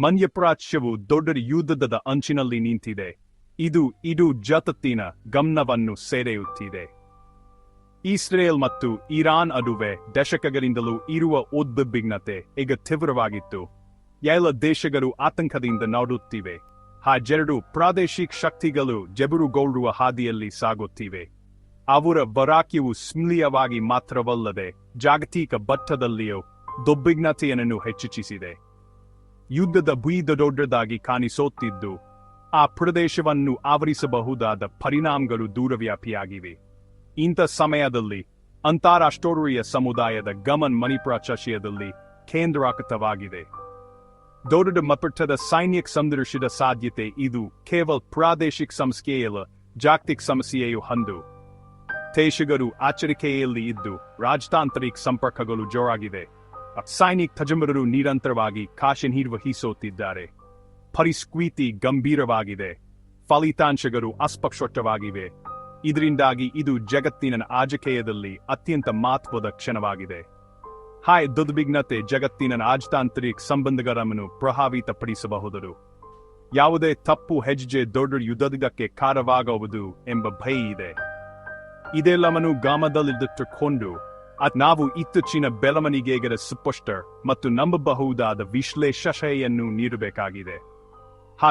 ಮಧ್ಯಪ್ರಾಚ್ಯವು ದೊಡ್ಡ ಯುದ್ಧದ ಅಂಚಿನಲ್ಲಿ ನಿಂತಿದೆ. ಇದು ಜಗತ್ತಿನ ಗಮನವನ್ನು ಸೆಳೆಯುತ್ತಿದೆ. ಇಸ್ರೇಲ್ ಮತ್ತು ಇರಾನ್ ನಡುವೆ ದಶಕಗಳಿಂದಲೂ ಇರುವ ಉದ್ವಿಗ್ನತೆ ಈಗ ತೀವ್ರವಾಗಿತ್ತು. ಎಲ್ಲ ದೇಶಗಳು ಆತಂಕದಿಂದ ನೋಡುತ್ತಿವೆ. ಎರಡು ಪ್ರಾದೇಶಿಕ ಶಕ್ತಿಗಳು ಜಬರುಗೊಳ್ಳುವ ಹಾದಿಯಲ್ಲಿ ಸಾಗುತ್ತಿವೆ. ಅವರ ವರಾಕ್ಯವು ಸ್ಮೀಯವಾಗಿ ಮಾತ್ರವಲ್ಲದೆ ಜಾಗತಿಕ ಮಟ್ಟದಲ್ಲಿಯೂ ಉದ್ವಿಗ್ನತೆಯನ್ನು ಹೆಚ್ಚಿಸಿದೆ. ಯುದ್ಧದ ಭೀತಿ ದೊಡ್ಡದಾಗಿ ಕಾಣಿಸುತ್ತಿದ್ದು, ಆ ಪ್ರದೇಶವನ್ನು ಆವರಿಸಬಹುದಾದ ಪರಿಣಾಮಗಳು ದೂರವ್ಯಾಪಿಯಾಗಿವೆ. ಇಂಥ ಸಮಯದಲ್ಲಿ ಅಂತಾರಾಷ್ಟ್ರೀಯ ಸಮುದಾಯದ ಗಮನ ಮಧ್ಯಪ್ರಾಚ್ಯದಲ್ಲಿ ಕೇಂದ್ರೀಕೃತವಾಗಿದೆ. ದೊಡ್ಡ ಮಟ್ಟದ ಸೈನಿಕ ಸಂಘರ್ಷದ ಸಾಧ್ಯತೆ ಇದು ಕೇವಲ ಪ್ರಾದೇಶಿಕ ಸಮಸ್ಯೆಯಲ್ಲ, ಜಾಗತಿಕ ಸಮಸ್ಯೆಯೂ ಹೌದು. ದೇಶಗಳು ಎಚ್ಚರಿಕೆಯಲ್ಲಿ ಇದ್ದು ರಾಜತಾಂತ್ರಿಕ ಸಂಪರ್ಕಗಳು ಜೋರಾಗಿವೆ. ಸೈನಿಕ ತಜ್ಞರು ನಿರಂತರವಾಗಿ ಕಾರ್ಯನಿರ್ವಹಿಸುತ್ತಿದ್ದಾರೆ. ಪರಿಸ್ಥಿತಿ ಗಂಭೀರವಾಗಿದೆ. ಫಲಿತಾಂಶಗಳು ಅಸ್ಪಷ್ಟವಾಗಿವೆ. ಇದರಿಂದಾಗಿ ಇದು ಜಗತ್ತಿನ ರಾಜಕೀಯದಲ್ಲಿ ಅತ್ಯಂತ ಮಹತ್ವದ ಕ್ಷಣವಾಗಿದೆ. ಉದ್ವಿಗ್ನತೆ ಜಗತ್ತಿನ ರಾಜತಾಂತ್ರಿಕ ಸಂಬಂಧಗಳನ್ನು ಪ್ರಭಾವಿತಪಡಿಸಬಹುದು. ಯಾವುದೇ ತಪ್ಪು ಹೆಜ್ಜೆ ದೊಡ್ಡ ಯುದ್ಧಕ್ಕೆ ಕಾರಣವಾಗುವುದು ಎಂಬ ಭಯ ಇದೆ. ಇದೆಲ್ಲವನ್ನು ಗಮನದಲ್ಲಿಟ್ಟುಕೊಂಡು ನಾವು ಇತ್ತೀಚಿನ ಬೆಳವಣಿಗೆಗಳ ಸ್ಪಷ್ಟ ಮತ್ತು ನಂಬಬಹುದಾದ ವಿಶ್ಲೇಷಣೆಯನ್ನು ನೀಡಬೇಕಾಗಿದೆ.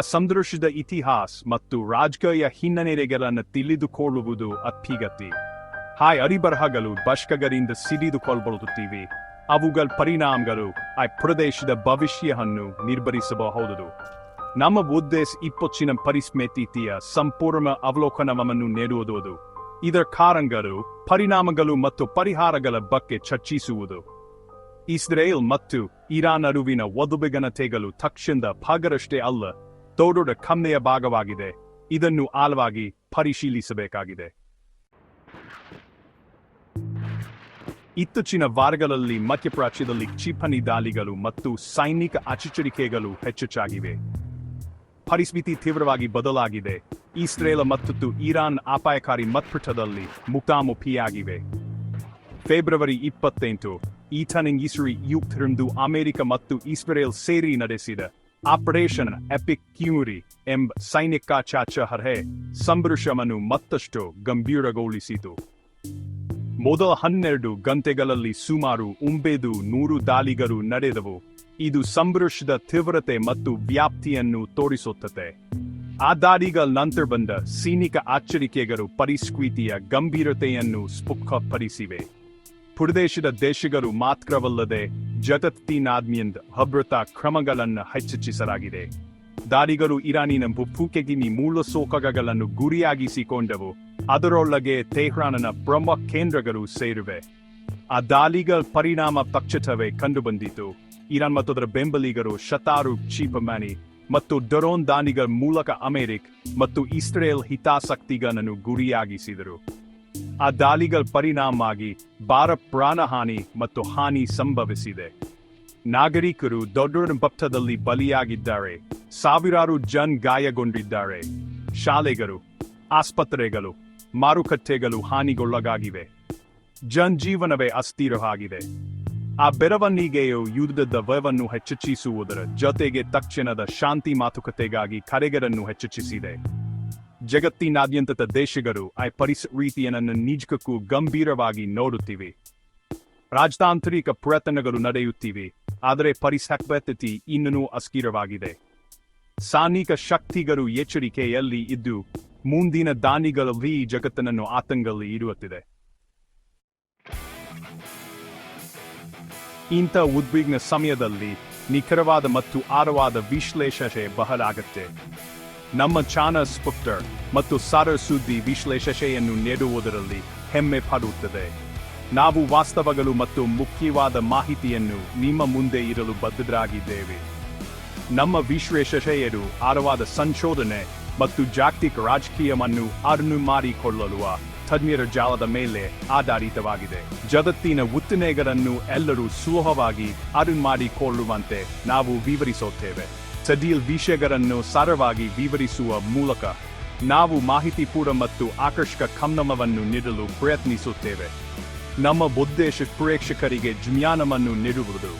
ಸಂಘರ್ಷದ ಇತಿಹಾಸ ಮತ್ತು ರಾಜಕೀಯ ಹಿನ್ನೆಲೆಗಳನ್ನು ತಿಳಿದುಕೊಳ್ಳುವುದು ಅತ್ಯಗತ್ಯ. ಅರಿಬರಹಗಳು ದಶಕಗಳಿಂದ ಸಿಡಿದುಕೊಳ್ಳುತ್ತಿವೆ. ಅವುಗಳ ಪರಿಣಾಮಗಳು ಆ ಪ್ರದೇಶದ ಭವಿಷ್ಯವನ್ನು ನಿರ್ಧರಿಸಬಹುದು. ನಮ್ಮ ಉದ್ದೇಶ ಇತ್ತೀಚಿನ ಪರಿಸ್ಥಿತಿಯ ಸಂಪೂರ್ಣ ಅವಲೋಕನವನ್ನು ನೀಡುವುದು. ಇದರ ಕಾರಣಗಳು, ಪರಿಣಾಮಗಳು ಮತ್ತು ಪರಿಹಾರಗಳ ಬಗ್ಗೆ ಚರ್ಚಿಸುವುದು. ಇಸ್ರೇಲ್ ಮತ್ತು ಇರಾನ್ ನಡುವಿನ ಉದ್ವಿಗ್ನತೆಗಳು ತಕ್ಷಣದ ಭಾಗರಷ್ಟೇ ಅಲ್ಲ, ದೊಡ್ಡ ಕಮ್ನೆಯ ಭಾಗವಾಗಿದೆ. ಇದನ್ನು ಆಳವಾಗಿ ಪರಿಶೀಲಿಸಬೇಕಾಗಿದೆ. ಇತ್ತೀಚಿನ ವಾರಗಳಲ್ಲಿ ಮಧ್ಯಪ್ರಾಚ್ಯದಲ್ಲಿ ಕ್ಷಿಪಣಿ ದಾಳಿಗಳು ಮತ್ತು ಸೈನಿಕ ಎಚ್ಚರಿಕೆಗಳು ಹೆಚ್ಚಾಗಿವೆ. ಪರಿಸ್ಥಿತಿ ತೀವ್ರವಾಗಿ ಬದಲಾಗಿದೆ. ಇಸ್ರೇಲ್ ಮತ್ತು ಇರಾನ್ ಅಪಾಯಕಾರಿ ಮಟ್ಟದಲ್ಲಿ ಮುಖಾಮುಖಿಯಾಗಿವೆ. ಫೆಬ್ರವರಿ 28 ಇಸ್ರೇಲ್ ಅಮೆರಿಕ ಮತ್ತು ಇಸ್ರೇಲ್ ಸೇರಿ ನಡೆಸಿದ ಆಪರೇಷನ್ ಎಪಿಕ್ ಕ್ಯೂರಿ ಎಂಬ ಸೈನಿಕ ಕಾರ್ಯಾಚರಣೆ ಸಂಘರ್ಷವನ್ನು ಮತ್ತಷ್ಟು ಗಂಭೀರಗೊಳಿಸಿತು. ಮೊದಲ 12 ಗಂಟೆಗಳಲ್ಲಿ ಸುಮಾರು 900 ದಾಳಿಗಳು ನಡೆದವು. ಇದು ಸಂಘರ್ಷದ ತೀವ್ರತೆ ಮತ್ತು ವ್ಯಾಪ್ತಿಯನ್ನು ತೋರಿಸುತ್ತದೆ. ಆ ದಾಳಿಗಳ ನಂತರ ಬಂದ ಸೈನಿಕ ಎಚ್ಚರಿಕೆಗಳು ಪರಿಸ್ಥಿತಿಯ ಗಂಭೀರತೆಯನ್ನು ಸ್ಪಷ್ಟಪಡಿಸಿವೆ. ಪ್ರದೇಶದ ದೇಶಗಳು ಮಾತ್ರವಲ್ಲದೆ ಜಗತ್ತಿನಾದ್ಯಂತ ಭದ್ರತಾ ಕ್ರಮಗಳನ್ನು ಹೆಚ್ಚಿಸಲಾಗಿದೆ. ದಾಳಿಗಳು ಇರಾನಿನ ಭೂಕೇಂದ್ರೀಯ ಮೂಲಸೌಕರ್ಯಗಳನ್ನು ಗುರಿಯಾಗಿಸಿಕೊಂಡವು. ಅದರೊಳಗೆ ತೆಹರಾನ್ನ ಪ್ರಮುಖ ಕೇಂದ್ರಗಳು ಸೇರಿವೆ. ಆ ದಾಳಿಗಳ ಪರಿಣಾಮ ತಕ್ಷಣವೇ ಕಂಡುಬಂದಿತು. ಇರಾನ್ ಮತ್ತು ಅದರ ಬೆಂಬಲಿಗರು ಶತಾರು ಕ್ಷಿಪಣಿ ಮತ್ತು ಡ್ರೋನ್ ದಾಳಿಗಳ ಮೂಲಕ ಅಮೆರಿಕ ಮತ್ತು ಇಸ್ರೇಲ್ ಹಿತಾಸಕ್ತಿಗಳನ್ನು ಗುರಿಯಾಗಿಸಿದರು. ಆ ದಾಳಿಗಳ ಪರಿಣಾಮವಾಗಿ ಭಾರ ಪ್ರಾಣಹಾನಿ ಮತ್ತು ಹಾನಿ ಸಂಭವಿಸಿದೆ. ನಾಗರಿಕರು ದೊಡ್ಡ ಮಟ್ಟದಲ್ಲಿ ಬಲಿಯಾಗಿದ್ದಾರೆ. ಸಾವಿರಾರು ಜನ ಗಾಯಗೊಂಡಿದ್ದಾರೆ. ಶಾಲೆಗಳು, ಆಸ್ಪತ್ರೆಗಳು, ಮಾರುಕಟ್ಟೆಗಳು ಹಾನಿಗೊಳಗಾಗಿವೆ. ಜನಜೀವನವೇ ಅಸ್ಥಿರವಾಗಿದೆ. ಆ ಬೆಳವಣಿಗೆಯು ಯುದ್ಧದ ಭಯವನ್ನು ಹೆಚ್ಚಿಸುವುದರ ಜೊತೆಗೆ ತಕ್ಷಣದ ಶಾಂತಿ ಮಾತುಕತೆಗಾಗಿ ಕರೆಗಳನ್ನು ಹೆಚ್ಚಿಸಿದೆ. ಜಗತ್ತಿನಾದ್ಯಂತದ ದೇಶಗಳು ಆ ಪರಿಸ್ಥಿತಿಯನ್ನು ನಿಜಕ್ಕೂ ಗಂಭೀರವಾಗಿ ನೋಡುತ್ತಿವೆ. ರಾಜತಾಂತ್ರಿಕ ಪ್ರಯತ್ನಗಳು ನಡೆಯುತ್ತಿವೆ, ಆದರೆ ಪರಿಸ್ಥಿತಿ ಇನ್ನೂ ಅಸ್ಥಿರವಾಗಿದೆ. ಸೈನಿಕ ಶಕ್ತಿಗಳು ಎಚ್ಚರಿಕೆಯಲ್ಲಿ ಇದ್ದು ಮುಂದಿನ ದಾಳಿಗಳಲ್ಲಿ ಜಗತ್ತನ್ನು ಆತಂಕದಲ್ಲಿ ಇಡುತ್ತಿದೆ. ಇಂಥ ಉದ್ವಿಗ್ನ ಸಮಯದಲ್ಲಿ ನಿಖರವಾದ ಮತ್ತು ಆಳವಾದ ವಿಶ್ಲೇಷಣೆ ಬಹಳ ಅಗತ್ಯ. ನಮ್ಮ ಚಾನಲ್ ಸ್ಪಷ್ಟ ಮತ್ತು ಸರಳ ಸುದ್ದಿ ವಿಶ್ಲೇಷಣೆಯನ್ನು ನೀಡುವುದರಲ್ಲಿ ಹೆಮ್ಮೆ ಪಡುತ್ತದೆ. ನಾವು ವಾಸ್ತವಗಳು ಮತ್ತು ಮುಖ್ಯವಾದ ಮಾಹಿತಿಯನ್ನು ನಿಮ್ಮ ಮುಂದೆ ಇಡಲು ಬದ್ಧರಾಗಿದ್ದೇವೆ. ನಮ್ಮ ವಿಶ್ಲೇಷಣೆಯು ಆಳವಾದ ಸಂಶೋಧನೆ ಮತ್ತು ಜಾಗತಿಕ ರಾಜಕೀಯವನ್ನು ಅರ್ಥ ಮಾಡಿಕೊಳ್ಳುವ ತಜ್ಞರ ಜಾಲದ ಮೇಲೆ ಆಧಾರಿತವಾಗಿದೆ. ಜಗತ್ತಿನ ಉತ್ತನೆಗಳನ್ನು ಎಲ್ಲರೂ ಸುಲಭವಾಗಿ ಅರ್ಥ ಮಾಡಿಕೊಳ್ಳುವಂತೆ ನಾವು ವಿವರಿಸುತ್ತೇವೆ. ಸಡಿಲ್ ವಿಷಯಗಳನ್ನು ಸರಳವಾಗಿ ವಿವರಿಸುವ ಮೂಲಕ ನಾವು ಮಾಹಿತಿಪೂರ್ಣ ಮತ್ತು ಆಕರ್ಷಕ ಗಮನವನ್ನು ನೀಡಲು ಪ್ರಯತ್ನಿಸುತ್ತೇವೆ. ನಮ್ಮ ಉದ್ದೇಶ ಪ್ರೇಕ್ಷಕರಿಗೆ ಜ್ಞಾನವನ್ನು ನೀಡುವುದು,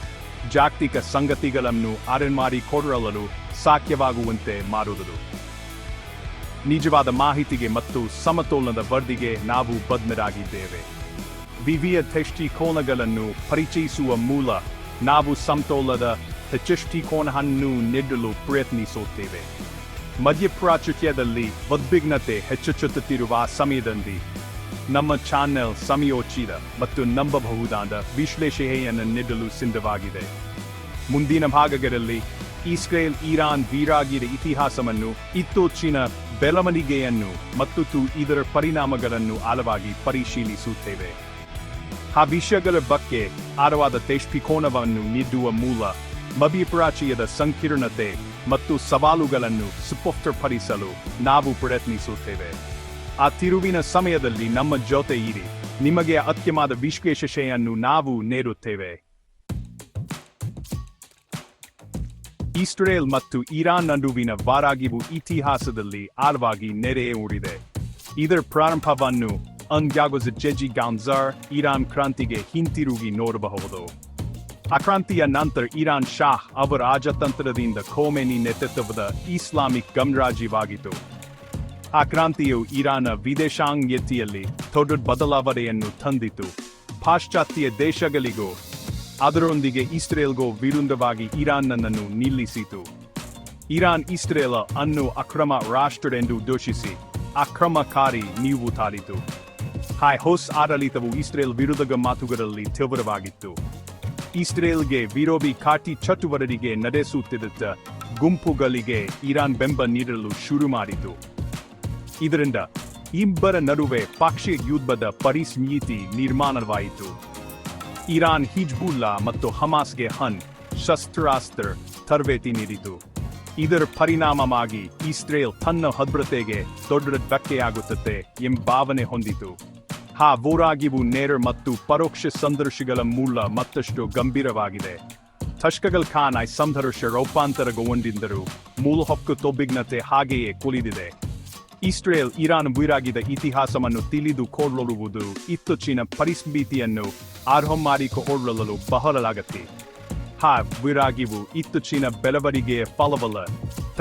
ಜಾಗತಿಕ ಸಂಗತಿಗಳನ್ನು ಅರೆಮಾಡಿಕೊಳ್ಳಲು ಸಾಧ್ಯವಾಗುವಂತೆ ಮಾಡುವುದು. ನಿಜವಾದ ಮಾಹಿತಿಗೆ ಮತ್ತು ಸಮತೋಲನದ ವರದಿಗೆ ನಾವು ಬದ್ಧರಾಗಿದ್ದೇವೆ. ವಿವಿಧ ದೃಷ್ಟಿಕೋನಗಳನ್ನು ಪರಿಚಯಿಸುವ ಮೂಲ ನಾವು ಸಮತೋಲನದ ದೃಷ್ಟಿಕೋನವನ್ನು ನೀಡಲು ಪ್ರಯತ್ನಿಸುತ್ತೇವೆ. ಮಧ್ಯಪ್ರಾಚ್ಯದಲ್ಲಿ ಉದ್ವಿಗ್ನತೆ ಹೆಚ್ಚುತ್ತಿರುವ ಸಮಯದಲ್ಲಿ ನಮ್ಮ ಚಾನೆಲ್ ಸಮಯೋಚಿತ ಮತ್ತು ನಂಬಬಹುದಾದ ವಿಶ್ಲೇಷಣೆಯನ್ನು ನೀಡಲು ಸಿದ್ಧವಾಗಿದೆ. ಮುಂದಿನ ಭಾಗಗಳಲ್ಲಿ ಇಸ್ರೇಲ್ ಇರಾನ್ ವೈರಾಗ್ಯದ ಇತಿಹಾಸವನ್ನು, ಇತ್ತೀಚಿನ ಬೆಳವಣಿಗೆಯನ್ನು ಮತ್ತು ಇದರ ಪರಿಣಾಮಗಳನ್ನು ಆಳವಾಗಿ ಪರಿಶೀಲಿಸುತ್ತೇವೆ. ಆ ವಿಷಯಗಳ ಬಗ್ಗೆ ಆಳವಾದ ದೃಷ್ಟಿಕೋನವನ್ನು ನೀಡುವ ಮೂಲ ಮಧ್ಯಪ್ರಾಚ್ಯದ ಸಂಕೀರ್ಣತೆ ಮತ್ತು ಸವಾಲುಗಳನ್ನು ಸ್ಪಷ್ಟಪಡಿಸಲು ನಾವು ಪ್ರಯತ್ನಿಸುತ್ತೇವೆ. ಆ ತಿರುವಿನ ಸಮಯದಲ್ಲಿ ನಮ್ಮ ಜೊತೆ ಇರಿ. ನಿಮಗೆ ಅತ್ಯಮದ ವಿಶ್ಲೇಷಣೆಯನ್ನು ನಾವು ನೀಡುತ್ತೇವೆ. ಇಸ್ರೇಲ್ ಮತ್ತು ಇರಾನ್ ನಡುವಿನ ವೈರಾಗ್ಯವು ಇತಿಹಾಸದಲ್ಲಿ ಆಳವಾಗಿ ನೆಲೆಯೂರಿದೆ. ಇದರ ಪ್ರಾರಂಭವನ್ನು ಜೆಜಿ ಗಾಂಜಾರ್ ಇರಾನ್ ಕ್ರಾಂತಿಗೆ ಹಿಂತಿರುಗಿ ನೋಡಬಹುದು. ಆ ಕ್ರಾಂತಿಯ ನಂತರ ಇರಾನ್ ಶಾಹ್ ಅವರ ರಾಜತಂತ್ರದಿಂದ ಖೋಮೆನಿ ನೇತೃತ್ವದ ಇಸ್ಲಾಮಿಕ್ ಗಣರಾಜ್ಯವಾಗಿತ್ತು. ಆ ಕ್ರಾಂತಿಯು ಇರಾನ್ನ ವಿದೇಶಾಂಗ ನೀತಿಯಲ್ಲಿ ದೊಡ್ಡ ಬದಲಾವಣೆಯನ್ನು ತಂದಿತು. ಪಾಶ್ಚಾತ್ಯ ದೇಶಗಳಿಗೂ ಅದರೊಂದಿಗೆ ಇಸ್ರೇಲ್ಗೂ ವಿರುದ್ಧವಾಗಿ ಇರಾನ್ನನ್ನು ನಿಲ್ಲಿಸಿತು. ಇರಾನ್ ಇಸ್ರೇಲ್ ಅನ್ನು ಅಕ್ರಮ ರಾಷ್ಟ್ರವೆಂದು ಘೋಷಿಸಿ ಆಕ್ರಮಣಕಾರಿ ನಿಲುವು ತಾಳಿತು. ಹೊಸ ಆಡಳಿತವು ಇಸ್ರೇಲ್ ವಿರುದ್ಧದ ಮಾತುಗಳಲ್ಲಿ ತೀವ್ರವಾಗಿತ್ತು. ಇಸ್ರೇಲ್ಗೆ ವಿರೋಧಿ ಕಾಟಿ ಚಟುವಟಿಕೆ ನಡೆಸುತ್ತಿದ್ದ ಗುಂಪುಗಳಿಗೆ ಇರಾನ್ ಬೆಂಬಲ ನೀಡಲು ಶುರು ಮಾಡಿತು. ಇದರಿಂದ ಇಬ್ಬರ ನಡುವೆ ಪಕ್ಷೀಯ ಯುದ್ಧದ ಪರಿಸ್ಥಿತಿ ನಿರ್ಮಾಣವಾಯಿತು. ಇರಾನ್ ಹಿಜ್ಬುಲ್ಲಾ ಮತ್ತು ಹಮಾಸ್ಗೆ ಶಸ್ತ್ರಾಸ್ತ್ರ ತರಬೇತಿ ನೀಡಿತು. ಇದರ ಪರಿಣಾಮವಾಗಿ ಇಸ್ರೇಲ್ ತನ್ನ ಭದ್ರತೆಗೆ ದೊಡ್ಡ ಧಕ್ಕೆಯಾಗುತ್ತದೆ ಎಂಬ ಭಾವನೆ ಹೊಂದಿತು. ಆ ವೈರಾಗ್ಯವು ನೇರ ಮತ್ತು ಪರೋಕ್ಷ ಸಂಘರ್ಷಗಳ ಮೂಲ ಮತ್ತಷ್ಟು ಗಂಭೀರವಾಗಿದೆ. ದಶಕಗಳ ಕಾಲ ಸಂಘರ್ಷ ರೂಪಾಂತರಗೊಂಡಿದ್ದರೂ ಮೂಲ ಹಕ್ಕು ಉದ್ವಿಗ್ನತೆ ಹಾಗೆಯೇ ಕುಳಿದಿದೆ. ಇಸ್ರೇಲ್ ಇರಾನ್ ವೈರಾಗ್ಯದ ಇತಿಹಾಸವನ್ನು ತಿಳಿದುಕೊಳ್ಳುವುದು ಇತ್ತೀಚಿನ ಪರಿಸ್ಥಿತಿಯನ್ನು ಅರ್ಥಮಾಡಿಕೊಳ್ಳಲು ಬಹಳ ಅಗತ್ಯ. ಆ ವೈರಾಗ್ಯವು ಇತ್ತೀಚಿನ ಬೆಳವಣಿಗೆಯ ಫಲವಲ್ಲ,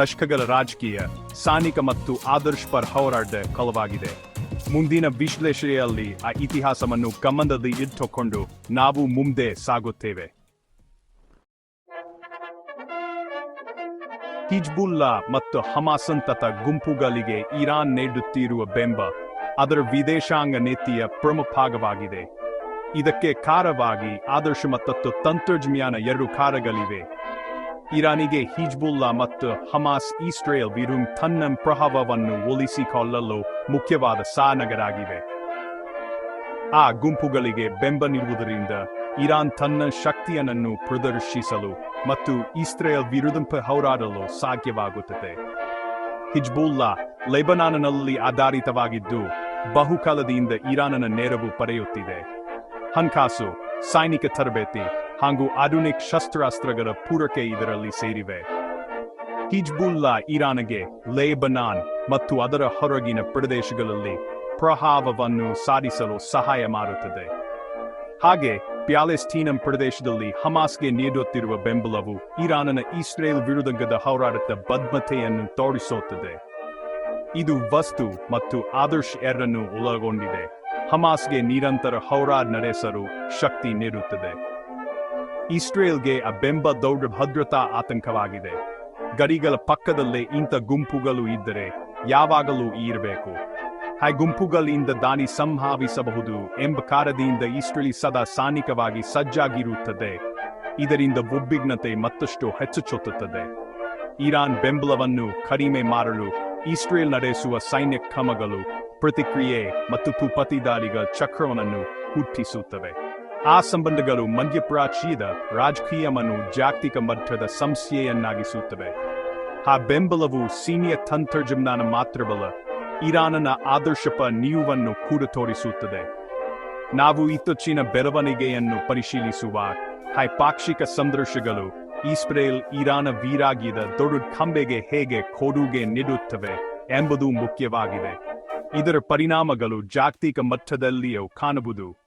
ದಶಕಗಳ ರಾಜಕೀಯ, ಸೈನಿಕ ಮತ್ತು ಆದರ್ಶಪರ ಹೋರಾಟದ ಫಲವಾಗಿದೆ. ಮುಂದಿನ ವಿಶ್ಲೇಷಣೆಯಲ್ಲಿ ಆ ಇತಿಹಾಸವನ್ನು ಗಮನದಲ್ಲಿ ಇಟ್ಟುಕೊಂಡು ನಾವು ಮುಂದೆ ಸಾಗುತ್ತೇವೆ. ಹಿಜ್ಬುಲ್ಲಾ ಮತ್ತು ಹಮಾಸಂತಹ ಗುಂಪುಗಳಿಗೆ ಇರಾನ್ ನೀಡುತ್ತಿರುವ ಬೆಂಬಲ ಅದರ ವಿದೇಶಾಂಗ ನೀತಿಯ ಪ್ರಮುಖ ಭಾಗವಾಗಿದೆ. ಇದಕ್ಕೆ ಕಾರಣವಾಗಿ ಆದರ್ಶ ಮತ್ತು ತಂತ್ರಜ್ಞಾನ ಎರಡು ಕಾರಣಗಳಿವೆ. ಇರಾನಿಗೆ ಹಿಜ್ಬುಲ್ಲಾ ಮತ್ತು ಹಮಾಸ್ ಇಸ್ರೇಲ್ ವಿರುದ್ಧ ತನ್ನ ಪ್ರಭಾವವನ್ನು ಉಳಿಸಿಕೊಳ್ಳಲು ಮುಖ್ಯವಾದ ಸಾಧನಗಳಾಗಿವೆ. ಆ ಗುಂಪುಗಳಿಗೆ ಬೆಂಬಲ ನೀಡುವುದರಿಂದ ಇರಾನ್ ತನ್ನ ಶಕ್ತಿಯನ್ನು ಪ್ರದರ್ಶಿಸಲು ಮತ್ತು ಇಸ್ರೇಲ್ ವಿರುದ್ಧ ಹೋರಾಡಲು ಸಾಧ್ಯವಾಗುತ್ತದೆ. ಹಿಜ್ಬುಲ್ಲಾ ಲೆಬನಾನ್ನಲ್ಲಿ ಆಧಾರಿತವಾಗಿದ್ದು ಬಹುಕಾಲದಿಂದ ಇರಾನ್ನ ನೆರವು ಪಡೆಯುತ್ತಿದೆ. ಹಣಕಾಸು, ಸೈನಿಕ ತರಬೇತಿ ಹಾಗೂ ಆಧುನಿಕ ಶಸ್ತ್ರಾಸ್ತ್ರಗಳ ಪೂರೈಕೆ ಇದರಲ್ಲಿ ಸೇರಿವೆ. ಹಿಜ್ಬುಲ್ಲಾ ಇರಾನ್ಗೆ ಲೆಬನಾನ್ ಮತ್ತು ಅದರ ಹೊರಗಿನ ಪ್ರದೇಶಗಳಲ್ಲಿ ಪ್ರಭಾವವನ್ನು ಸಾಧಿಸಲು ಸಹಾಯ ಮಾಡುತ್ತದೆ. ಹಾಗೆ ಪ್ಯಾಲೆಸ್ತೀನ್ ಪ್ರದೇಶದಲ್ಲಿ ಹಮಾಸ್ಗೆ ನೀಡುತ್ತಿರುವ ಬೆಂಬಲವು ಇರಾನ್ನ ಇಸ್ರೇಲ್ ವಿರುದ್ಧದ ಹೋರಾಟದ ಬದ್ಧತೆಯನ್ನು ತೋರಿಸುತ್ತದೆ. ಇದು ವಸ್ತು ಮತ್ತು ಆದರ್ಶ ಎರಡನ್ನೂ ಒಳಗೊಂಡಿದೆ. ಹಮಾಸ್ಗೆ ನಿರಂತರ ಹೋರಾಟ ನಡೆಸಲು ಶಕ್ತಿ ನೀಡುತ್ತದೆ. ಇಸ್ರೇಲ್ಗೆ ಆ ಬೆಂಬಲ ದೊಡ್ಡ ಭದ್ರತಾ ಆತಂಕವಾಗಿದೆ. ಗಡಿಗಳ ಪಕ್ಕದಲ್ಲೇ ಇಂಥ ಗುಂಪುಗಳು ಇದ್ದರೆ ಯಾವಾಗಲೂ ಇರಬೇಕು. ಆ ಗುಂಪುಗಳಿಂದ ದಾಳಿ ಸಂಭವಿಸಬಹುದು ಎಂಬ ಕಾರಣದಿಂದ ಇಸ್ರೇಲ್ ಸದಾ ಸೈನಿಕವಾಗಿ ಸಜ್ಜಾಗಿರುತ್ತದೆ. ಇದರಿಂದ ಉದ್ವಿಗ್ನತೆ ಮತ್ತಷ್ಟು ಹೆಚ್ಚುತ್ತದೆ. ಇರಾನ್ ಬೆಂಬಲವನ್ನು ಕಡಿಮೆ ಮಾಡಲು ಇಸ್ರೇಲ್ ನಡೆಸುವ ಸೈನ್ಯ ಕ್ರಮಗಳು ಪ್ರತಿಕ್ರಿಯೆ ಮತ್ತು ಪ್ರತಿದಾಳಿಗಳ ಚಕ್ರವನ್ನು ಹುಟ್ಟಿಸುತ್ತವೆ. ಆ ಸಂಬಂಧಗಳು ಮಧ್ಯಪ್ರಾಚ್ಯದ ರಾಜಕೀಯವನ್ನು ಜಾಗತಿಕ ಮಟ್ಟದ ಸಮಸ್ಯೆಯನ್ನಾಗಿಸುತ್ತವೆ. ಆ ಬೆಂಬಲವು ಸೈನ್ಯ ತಂತ್ರಜ್ಞಾನ ಮಾತ್ರವಲ್ಲ, ಇರಾನ್ನ ಆದರ್ಶಪ ನಿಲುವನ್ನು ಕೂಡ ತೋರಿಸುತ್ತದೆ. ನಾವು ಇತ್ತೀಚಿನ ಬೆಳವಣಿಗೆಯನ್ನು ಪರಿಶೀಲಿಸುವಾಗ ಪಾಕ್ಷಿಕ ಸಂಘರ್ಷಗಳು ಇಸ್ರೇಲ್ ಇರಾನ್ ವೈರಾಗ್ಯದ ದೊಡ್ಡ ಕಂಬೆಗೆ ಹೇಗೆ ಕೊಡುಗೆ ನೀಡುತ್ತವೆ ಎಂಬುದು ಮುಖ್ಯವಾಗಿದೆ. ಇದರ ಪರಿಣಾಮಗಳು ಜಾಗತಿಕ ಮಟ್ಟದಲ್ಲಿಯೂ ಕಾಣಬಹುದು.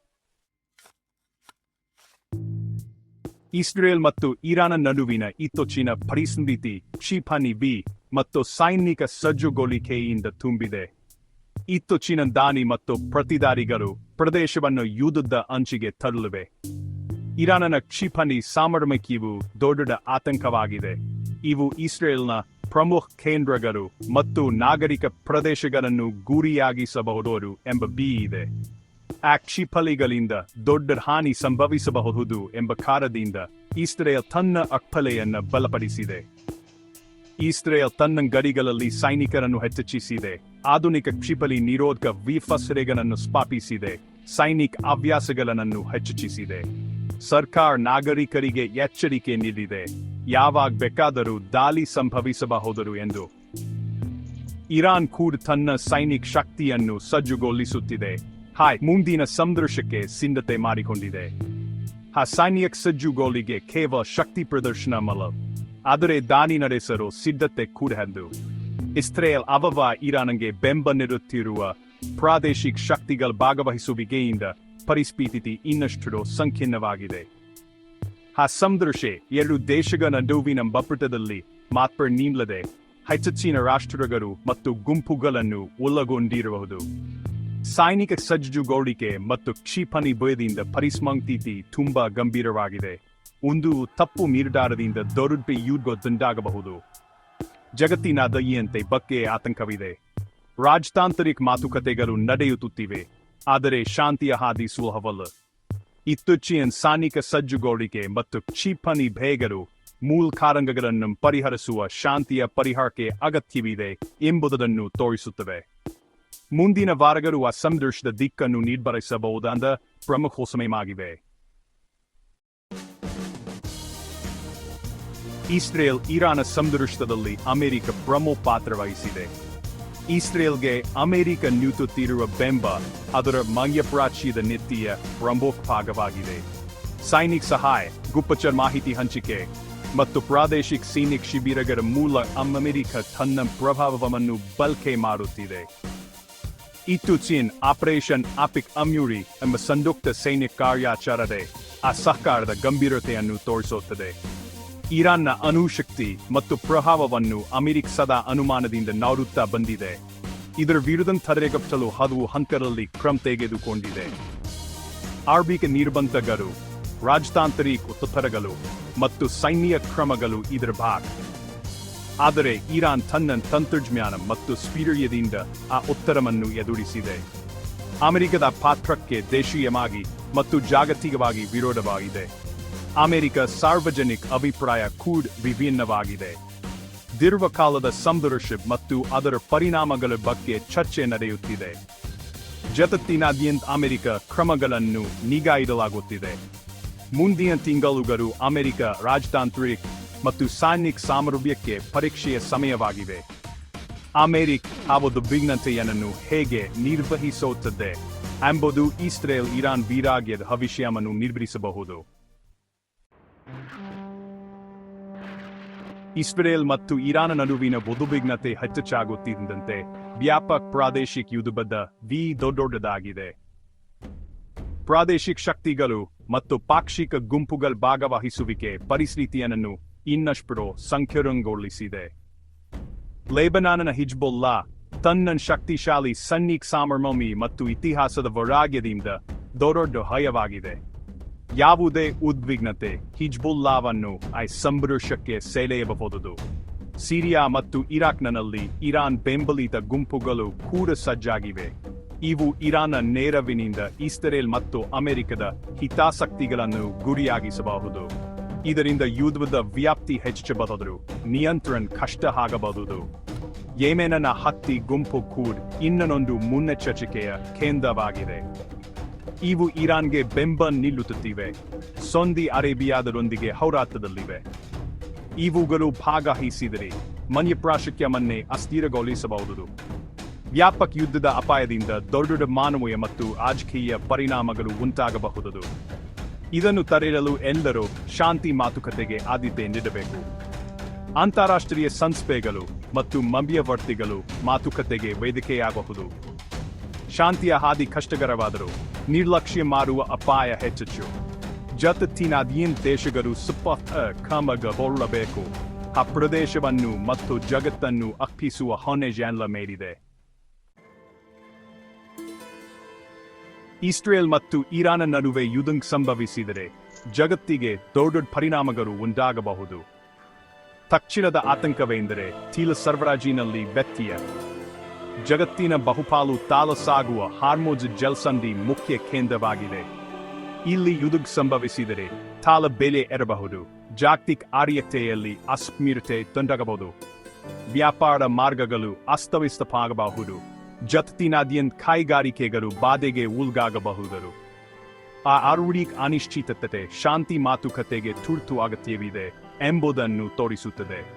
ಇಸ್ರೇಲ್ ಮತ್ತು ಇರಾನ್ ನಡುವಿನ ಇತ್ತೀಚಿನ ಪರಿಸ್ಥಿತಿ ಕ್ಷಿಪಣಿ ಬಿ ಮತ್ತು ಸೈನಿಕ ಸಜ್ಜುಗೊಳಿಕೆಯಿಂದ ತುಂಬಿದೆ. ಇತ್ತೀಚಿನ ದಾಳಿ ಮತ್ತು ಪ್ರತಿದಾಳಿಗಳು ಪ್ರದೇಶವನ್ನು ಯುದ್ಧದ ಅಂಚಿಗೆ ತಳ್ಳಿವೆ. ಇರಾನ್ನ ಕ್ಷಿಪಣಿ ಸಾಮರ್ಥ್ಯವು ದೊಡ್ಡ ಆತಂಕವಾಗಿದೆ. ಇವು ಇಸ್ರೇಲ್ನ ಪ್ರಮುಖ ಕೇಂದ್ರಗಳು ಮತ್ತು ನಾಗರಿಕ ಪ್ರದೇಶಗಳನ್ನು ಗುರಿಯಾಗಿಸಬಹುದು ಎಂಬ ಭೀತಿ ಇದೆ. ಆ ಕ್ಷಿಪಣಿಗಳಿಂದ ದೊಡ್ಡ ಹಾನಿ ಸಂಭವಿಸಬಹುದು ಎಂಬ ಕಾರಣದಿಂದ ಇಸ್ರೇಲ್ ತನ್ನ ಅಕ್ಕಲೆಯನ್ನು ಬಲಪಡಿಸಿದೆ. ಇಸ್ರೇಲ್ ತನ್ನ ಗಡಿಗಳಲ್ಲಿ ಸೈನಿಕರನ್ನು ಹೆಚ್ಚಿಸಿದೆ, ಆಧುನಿಕ ಕ್ಷಿಪಣಿ ನಿರೋಧಕ ವ್ಯವಸ್ಥೆಗಳನ್ನು ಸ್ಥಾಪಿಸಿದೆ, ಸೈನಿಕ ಅಭ್ಯಾಸಗಳನ್ನು ಹೆಚ್ಚಿಸಿದೆ. ಸರ್ಕಾರ ನಾಗರಿಕರಿಗೆ ಎಚ್ಚರಿಕೆ ನೀಡಿದೆ, ಯಾವಾಗ ಬೇಕಾದರೂ ದಾಳಿ ಸಂಭವಿಸಬಹುದು ಎಂದು. ಇರಾನ್ ಕೂಡ ತನ್ನ ಸೈನಿಕ ಶಕ್ತಿಯನ್ನು ಸಜ್ಜುಗೊಳಿಸುತ್ತಿದೆ, ಮುಂದಿನ ಸಂಘರ್ಷಕ್ಕೆ ಸಿದ್ಧತೆ ಮಾಡಿಕೊಂಡಿದೆ. ಆ ಸೈನಿಕ ಸಜ್ಜುಗೊಳಿಗೆ ಕೇವಲ ಶಕ್ತಿ ಪ್ರದರ್ಶನವಲ್ಲ, ಆದರೆ ದಾಳಿ ನಡೆಸಲು ಸಿದ್ಧತೆ ಕೂಡ ಎಂದು. ಇಸ್ರೇಲ್ ಇರಾನ್ಗೆ ಬೆಂಬಲ ನೀಡುತ್ತಿರುವ ಪ್ರಾದೇಶಿಕ ಶಕ್ತಿಗಳ ಭಾಗವಹಿಸುವಿಕೆಯಿಂದ ಪರಿಸ್ಥಿತಿ ಇನ್ನಷ್ಟು ಸಂಕೀರ್ಣವಾಗಿದೆ. ಆ ಸಂಘರ್ಷ ಎರಡು ದೇಶಗಳ ನಡುವಿನ ಒಪ್ಪಂದದಲ್ಲಿ ಮಾತ್ರ ನಿಲ್ಲದೆ ಹೆಚ್ಚಿನ ರಾಷ್ಟ್ರಗಳು ಮತ್ತು ಗುಂಪುಗಳನ್ನು ಒಳಗೊಂಡಿರಬಹುದು. ಸೈನಿಕ ಸಜ್ಜುಗೊಳಿಕೆ ಮತ್ತು ಕ್ಷಿಪಣಿ ಭಯದಿಂದ ಪರಿಸ್ಥಿತಿ ತುಂಬಾ ಗಂಭೀರವಾಗಿದೆ. ಒಂದು ತಪ್ಪು ನಿರ್ಧಾರದಿಂದ ದೊಡ್ಡ ಯುದ್ಧದಂತಾಗಬಹುದು. ಜಗತ್ತಿನಾದ್ಯಂತ ಬಗ್ಗೆ ಆತಂಕವಿದೆ. ರಾಜತಾಂತ್ರಿಕ ಮಾತುಕತೆಗಳು ನಡೆಯುತ್ತಿವೆ, ಆದರೆ ಶಾಂತಿಯ ಹಾದಿ ಸುಲಭವಲ್ಲ. ಇತ್ತೀಚಿನ ಸೈನಿಕ ಸಜ್ಜುಗೊಳಿಕೆ ಮತ್ತು ಕ್ಷಿಪಣಿ ಭಯಗಳು ಮೂಲ ಕಾರಣಗಳನ್ನು ಪರಿಹರಿಸುವ ಶಾಂತಿಯ ಪರಿಹಾರಕ್ಕೆ ಅಗತ್ಯವಿದೆ ಎಂಬುದನ್ನು ತೋರಿಸುತ್ತವೆ. ಮುಂದಿನ ವಾರಗಳು ಆ ಸಂಘರ್ಷದ ದಿಕ್ಕನ್ನು ನಿರ್ಧರಿಸಬಹುದಾದ ಪ್ರಮುಖ ಸಮಯವಾಗಿವೆ. ಇಸ್ರೇಲ್ ಇರಾನ್ ಸಂಘರ್ಷದಲ್ಲಿ ಅಮೆರಿಕ ಪ್ರಮುಖ ಪಾತ್ರ ವಹಿಸಿದೆ. ಇಸ್ರೇಲ್ಗೆ ಅಮೆರಿಕ ನೀಡುತ್ತಿರುವ ಬೆಂಬಲ ಅದರ ಮಧ್ಯಪ್ರಾಚ್ಯದ ನೀತಿಯ ಪ್ರಮುಖ ಭಾಗವಾಗಿದೆ. ಸೈನಿಕ ಸಹಾಯ, ಗುಪ್ತಚರ ಮಾಹಿತಿ ಹಂಚಿಕೆ ಮತ್ತು ಪ್ರಾದೇಶಿಕ ಸೈನಿಕ ಶಿಬಿರಗಳ ಮೂಲಕ ಅಮೆರಿಕ ತನ್ನ ಪ್ರಭಾವವನ್ನು ಬಳಕೆ ಮಾಡುತ್ತಿದೆ. ಇತ್ತೀಚಿನ ಆಪರೇಷನ್ ಆಪಿಕ್ ಅಮ್ಯೂರಿ ಎಂಬ ಸಂಯುಕ್ತ ಸೈನಿಕ ಕಾರ್ಯಾಚರಣೆ ಆ ಸಹಕಾರದ ಗಂಭೀರತೆಯನ್ನು ತೋರಿಸುತ್ತದೆ. ಇರಾನ್ನ ಅಣುಶಕ್ತಿ ಮತ್ತು ಪ್ರಭಾವವನ್ನು ಅಮೆರಿಕ ಸದಾ ಅನುಮಾನದಿಂದ ನೋಡುತ್ತಾ ಬಂದಿದೆ. ಇದರ ವಿರುದ್ಧ ತಡೆಗಟ್ಟಲು ಹಲವು ಹಂತಗಳಲ್ಲಿ ಕ್ರಮ ತೆಗೆದುಕೊಂಡಿದೆ. ಆರ್ಥಿಕ ನಿರ್ಬಂಧಗಳು, ರಾಜತಾಂತ್ರಿಕ ಒತ್ತಡಗಳು ಮತ್ತು ಸೈನ್ಯ ಕ್ರಮಗಳು ಇದರ ಭಾಗ. ಆದರೆ ಇರಾನ್ ತನ್ನ ತಂತ್ರಜ್ಞಾನ ಮತ್ತು ಸ್ಥೈರ್ಯದಿಂದ ಆ ಒತ್ತಡವನ್ನು ಎದುರಿಸಿದೆ. ಅಮೆರಿಕದ ಪಾತ್ರಕ್ಕೆ ದೇಶೀಯವಾಗಿ ಮತ್ತು ಜಾಗತಿಕವಾಗಿ ವಿರೋಧವಾಗಿದೆ. ಅಮೆರಿಕ ಸಾರ್ವಜನಿಕ ಅಭಿಪ್ರಾಯ ಕೂಡ ವಿಭಿನ್ನವಾಗಿದೆ. ದೀರ್ಘಕಾಲದ ಸಂಘರ್ಷ ಮತ್ತು ಅದರ ಪರಿಣಾಮಗಳ ಬಗ್ಗೆ ಚರ್ಚೆ ನಡೆಯುತ್ತಿದೆ. ಜಗತ್ತಿನಾದ್ಯಂತ ಅಮೆರಿಕ ಕ್ರಮಗಳನ್ನು ನಿಗಾ ಇಡಲಾಗುತ್ತಿದೆ. ಮುಂದಿನ ತಿಂಗಳುಗಳು ಅಮೆರಿಕ ರಾಜತಾಂತ್ರಿಕ ಮತ್ತು ಸೈನಿಕ ಸಾಮರ್ಥ್ಯಕ್ಕೆ ಪರೀಕ್ಷೆಯ ಸಮಯವಾಗಿವೆ. ಅಮೆರಿಕ ಅವರ ವಿಘ್ನತೆಯನ್ನು ಹೇಗೆ ನಿರ್ವಹಿಸುತ್ತದೆ ಎಂಬುದು ಇಸ್ರೇಲ್ ಇರಾನ್ ವೈರಾಗ್ಯದ ಭವಿಷ್ಯವನ್ನು ನಿರ್ಧರಿಸಬಹುದು. ಇಸ್ರೇಲ್ ಮತ್ತು ಇರಾನ್ ನಡುವಿನ ಉದ್ವಿಗ್ನತೆ ಹೆಚ್ಚಾಗುತ್ತಿದ್ದಂತೆ ವ್ಯಾಪಕ ಪ್ರಾದೇಶಿಕ ಯುದ್ಧದ ದೊಡ್ಡದಾಗಿದೆ. ಪ್ರಾದೇಶಿಕ ಶಕ್ತಿಗಳು ಮತ್ತು ಪಾಕ್ಷಿಕ ಗುಂಪುಗಳ ಭಾಗವಹಿಸುವಿಕೆ ಪರಿಸ್ಥಿತಿಯನ್ನು ಇನ್ನಷ್ಟು ಸಂಕೀರ್ಣಗೊಳಿಸಿದೆ. ಲೆಬನಾನ್ನ ಹಿಜ್ಬುಲ್ಲಾ ತನ್ನ ಶಕ್ತಿಶಾಲಿ ಸೈನಿಕ ಸಾಮರ್ಥ್ಯ ಮತ್ತು ಇತಿಹಾಸದ ವೈರಾಗ್ಯದಿಂದ ದೊಡ್ಡ ಭಯವಾಗಿದೆ. ಯಾವುದೇ ಉದ್ವಿಗ್ನತೆ ಹಿಜ್ಬುಲ್ಲಾವನ್ನು ಆ ಸಂಘರ್ಷಕ್ಕೆ ಸೆಳೆಯಬಹುದು. ಸಿರಿಯಾ ಮತ್ತು ಇರಾಕ್ನಲ್ಲಿ ಇರಾನ್ ಬೆಂಬಲಿತ ಗುಂಪುಗಳು ಕೂಡ ಸಜ್ಜಾಗಿವೆ. ಇವು ಇರಾನ್ನ ನೆರವಿನಿಂದ ಇಸ್ರೇಲ್ ಮತ್ತು ಅಮೆರಿಕದ ಹಿತಾಸಕ್ತಿಗಳನ್ನು ಗುರಿಯಾಗಿಸಬಹುದು. ಇದರಿಂದ ಯುದ್ಧದ ವ್ಯಾಪ್ತಿ ಹೆಚ್ಚಬಹುದು, ನಿಯಂತ್ರಣ ಕಷ್ಟ ಆಗಬಹುದು. ಯೆಮೆನ್ನ ಹತ್ತಿ ಗುಂಪು ಕೂಡ ಇನ್ನೊಂದು ಮುನ್ನೆಚ್ಚರಿಕೆಯ ಕೇಂದ್ರವಾಗಿದೆ. ಇವು ಇರಾನ್ಗೆ ಬೆಂಬಲ ನೀಡುತ್ತಿವೆ, ಸೌದಿ ಅರೇಬಿಯಾದರೊಂದಿಗೆ ಹೋರಾಟದಲ್ಲಿವೆ. ಇವುಗಳು ಭಾಗವಹಿಸಿದರೆ ಮಧ್ಯಪ್ರಾಚ್ಯವನ್ನೇ ಅಸ್ಥಿರಗೊಳಿಸಬಹುದು. ವ್ಯಾಪಕ ಯುದ್ಧದ ಅಪಾಯದಿಂದ ದೊಡ್ಡ ಮಾನವೀಯ ಮತ್ತು ರಾಜಕೀಯ ಪರಿಣಾಮಗಳು ಉಂಟಾಗಬಹುದು. ಇದನ್ನು ತಡೆಯಲು ಎಲ್ಲರೂ ಶಾಂತಿ ಮಾತುಕತೆಗೆ ಆದ್ಯತೆ ನೀಡಬೇಕು. ಅಂತಾರಾಷ್ಟ್ರೀಯ ಸಂಸ್ಥೆಗಳು ಮತ್ತು ಮಧ್ಯವರ್ತಿಗಳು ಮಾತುಕತೆಗೆ ವೇದಿಕೆಯಾಗಬಹುದು. ಶಾಂತಿಯ ಹಾದಿ ಕಷ್ಟಕರವಾದರೂ ನಿರ್ಲಕ್ಷ್ಯ ಮಾಡುವ ಅಪಾಯ ಹೆಚ್ಚು. ಜಗತ್ತಿನಾದ್ಯಂತ ದೇಶಗಳು ಸ್ಪಷ್ಟ ಕ್ರಮಗೊಳ್ಳಬೇಕು. ಆ ಪ್ರದೇಶವನ್ನು ಮತ್ತು ಜಗತ್ತನ್ನು ಅಪ್ಪಿಸುವ ಹೊಣೆ ಜನರ ಮೇಲಿದೆ. ಇಸ್ರೇಲ್ ಮತ್ತು ಇರಾನ್ ನಡುವೆ ಯುದ್ಧ ಸಂಭವಿಸಿದರೆ ಜಗತ್ತಿಗೆ ದೊಡ್ಡ ಪರಿಣಾಮಗಳು ಉಂಟಾಗಬಹುದು. ತಕ್ಷಣದ ಆತಂಕವೆಂದರೆ ತೈಲ ಸರಬರಾಜಿನಲ್ಲಿ ವ್ಯತ್ಯಯ. ಜಗತ್ತಿನ ಬಹುಪಾಲು ತಾಳ ಸಾಗುವ ಹಾರ್ಮೋಜ್ ಜಲಸಂಧಿ ಮುಖ್ಯ ಕೇಂದ್ರವಾಗಿದೆ. ಇಲ್ಲಿ ಯುದ್ಧ ಸಂಭವಿಸಿದರೆ ತಾಳ ಬೆಲೆ ಏರಬಹುದು. ಜಾಗತಿಕ ಆರ್ಥಿಕತೆಯಲ್ಲಿ ಅಸ್ಥಿರತೆ ಉಂಟಾಗಬಹುದು. ವ್ಯಾಪಾರ ಮಾರ್ಗಗಳು ಅಸ್ತವ್ಯಸ್ತವಾಗಬಹುದು. ಜಗತ್ತಿನಾದ್ಯಂತ ಕೈಗಾರಿಕೆಗಳು ಬಾಧೆಗೆ ಒಳಗಾಗಬಹುದು. ಆ ಆರ್ಥಿಕ ಅನಿಶ್ಚಿತತೆ ಶಾಂತಿ ಮಾತುಕತೆಗೆ ತುರ್ತು ಅಗತ್ಯವಿದೆ ಎಂಬುದನ್ನು ತೋರಿಸುತ್ತದೆ.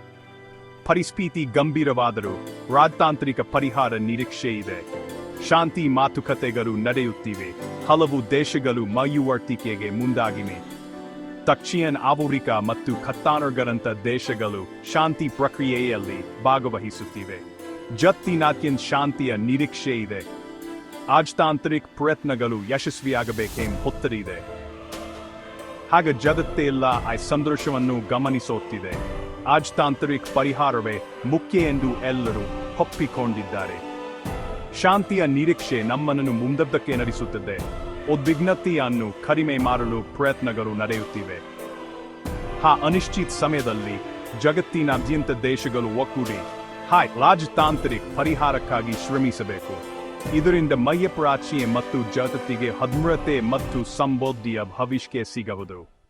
ಪರಿಸ್ಥಿತಿ ಗಂಭೀರವಾದರೂ ರಾಜತಾಂತ್ರಿಕ ಪರಿಹಾರ ನಿರೀಕ್ಷೆ ಇದೆ. ಶಾಂತಿ ಮಾತುಕತೆಗಳು ನಡೆಯುತ್ತಿವೆ. ಹಲವು ದೇಶಗಳು ಮಧ್ಯವರ್ತಿಕೆಗೆ ಮುಂದಾಗಿವೆ. ದಕ್ಷಿಣ ಆಫ್ರಿಕಾ ಮತ್ತು ಕತಾರ್ಗಳಂಥ ದೇಶಗಳು ಶಾಂತಿ ಪ್ರಕ್ರಿಯೆಯಲ್ಲಿ ಭಾಗವಹಿಸುತ್ತಿವೆ. ಜಗತ್ತಿನಾದ್ಯಂತ ಶಾಂತಿಯ ನಿರೀಕ್ಷೆ ಇದೆ. ರಾಜತಾಂತ್ರಿಕ ಪ್ರಯತ್ನಗಳು ಯಶಸ್ವಿಯಾಗಬೇಕೆಂಬ ಒತ್ತಡವಿದೆ. ಹಾಗೆ ಜಗತ್ತೆಲ್ಲ ಆ ಸಂದರ್ಶವನ್ನು ಗಮನಿಸುತ್ತಿದೆ. ರಾಜತಾಂತ್ರಿಕ ಪರಿಹಾರವೇ ಮುಖ್ಯ ಎಂದು ಎಲ್ಲರೂ ಒಪ್ಪಿಕೊಂಡಿದ್ದಾರೆ. ಶಾಂತಿಯ ನಿರೀಕ್ಷೆ ನಮ್ಮನ್ನು ಮುಂದಕ್ಕೆ ನಡೆಸುತ್ತದೆ. ಉದ್ವಿಗ್ನತೆಯನ್ನು ಕಡಿಮೆ ಮಾಡಲು ಪ್ರಯತ್ನಗಳು ನಡೆಯುತ್ತಿವೆ. ಆ ಅನಿಶ್ಚಿತ ಸಮಯದಲ್ಲಿ ಜಗತ್ತಿನಾದ್ಯಂತ ದೇಶಗಳು ಒಗ್ಗೂಡಿ ರಾಜತಾಂತ್ರಿಕ ಪರಿಹಾರಕ್ಕಾಗಿ ಶ್ರಮಿಸಬೇಕು. ಇದರಿಂದ ಮಧ್ಯಪ್ರಾಚ್ಯ ಮತ್ತು ಜಗತ್ತಿಗೆ ಭದ್ರತೆ ಮತ್ತು ಸಮೃದ್ಧಿಯ ಭವಿಷ್ಯ ಸಿಗುವುದು.